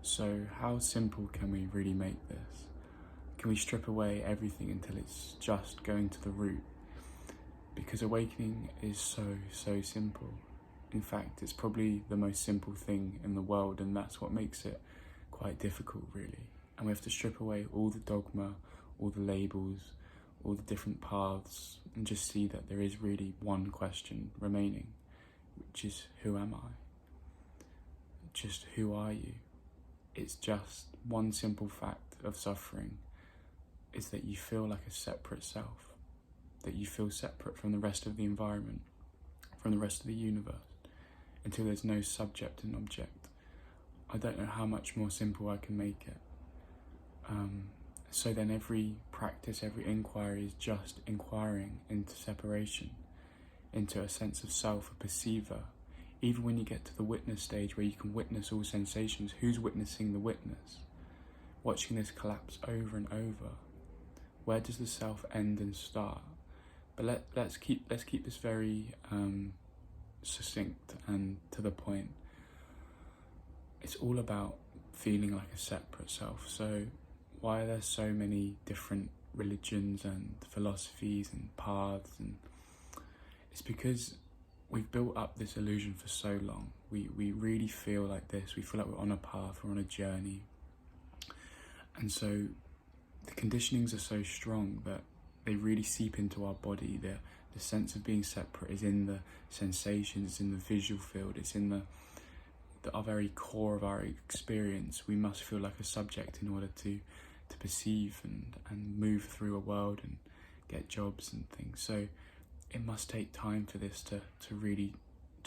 So how simple can we really make this? Can we strip away everything until it's just going to the root? Because awakening is so simple. In fact, it's probably the most simple thing in the world, and that's what makes it quite difficult, really. And we have to strip away all the dogma, all the labels, all the different paths, and just see that there is really one question remaining, which is, who am I? Just who are you? It's just one simple fact of suffering, is that you feel like a separate self, that you feel separate from the rest of the environment, from the rest of the universe, until there's no subject and object. I don't know how much more simple I can make it. So then every practice, every inquiry is just inquiring into separation, into a sense of self, a perceiver. Even when you get to the witness stage where you can witness all sensations, who's witnessing the witness? Watching this collapse over and over. Where does the self end and start? But let's keep this very succinct and to the point. It's all about feeling like a separate self. So why are there so many different religions and philosophies and paths? And it's because we've built up this illusion for so long. We really feel like this. We feel like we're on a path, we're on a journey. And so the conditionings are so strong that they really seep into our body. The sense of being separate is in the sensations, it's in the visual field, it's in our very core of our experience. We must feel like a subject in order to perceive and move through a world and get jobs and things. So it must take time for this to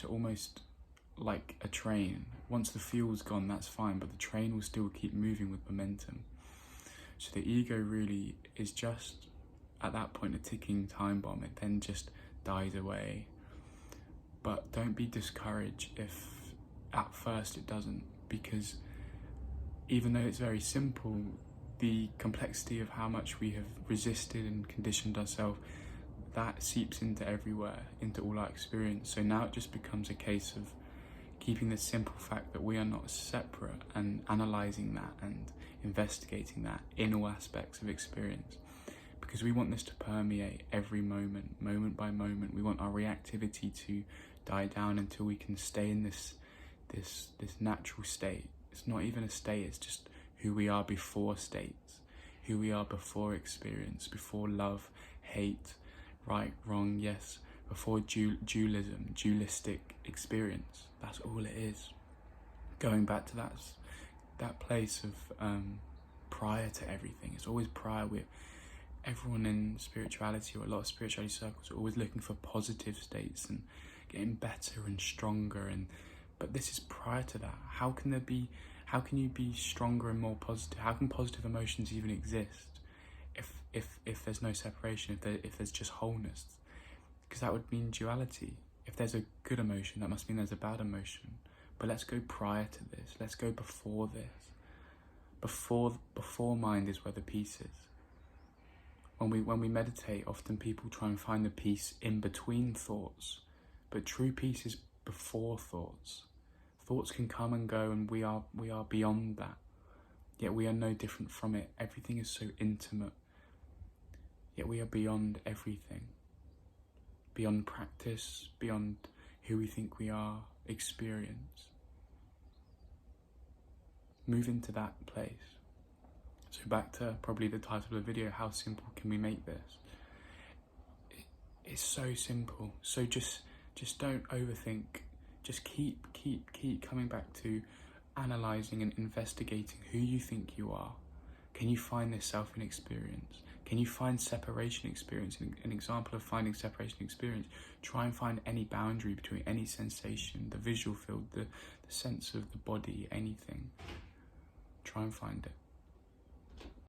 almost like a train. Once the fuel's gone, that's fine, but the train will still keep moving with momentum. So the ego really is just, at that point, a ticking time bomb. It then just dies away. But don't be discouraged if at first it doesn't, because even though it's very simple, the complexity of how much we have resisted and conditioned ourselves, that seeps into everywhere, into all our experience. So now it just becomes a case of keeping the simple fact that we are not separate and analysing that and investigating that in all aspects of experience. Because we want this to permeate every moment, moment by moment. We want our reactivity to die down until we can stay in this natural state. It's not even a state, it's just who we are before states, who we are before experience, before love, hate, right, wrong, yes, before dualism, dualistic experience. That's all it is. Going back to that place of prior to everything. It's always prior. Everyone in spirituality, or a lot of spirituality circles, are always looking for positive states and getting better and stronger. But this is prior to that. How can you be stronger and more positive? How can positive emotions even exist if there's no separation, if there's just wholeness? Because that would mean duality. If there's a good emotion, that must mean there's a bad emotion. But let's go prior to this. Let's go before this. Before mind is where the peace is. When we meditate, often people try and find the peace in between thoughts, but true peace is before thoughts. Thoughts can come and go, and we are beyond that. Yet we are no different from it. Everything is so intimate. Yet we are beyond everything. Beyond practice, beyond who we think we are, experience. Move into that place. So back to probably the title of the video, how simple can we make this? It's so simple. So just don't overthink. Just keep coming back to analysing and investigating who you think you are. Can you find this self in experience? Can you find separation experience? An example of finding separation experience, try and find any boundary between any sensation, the visual field, the sense of the body, anything. Try and find it.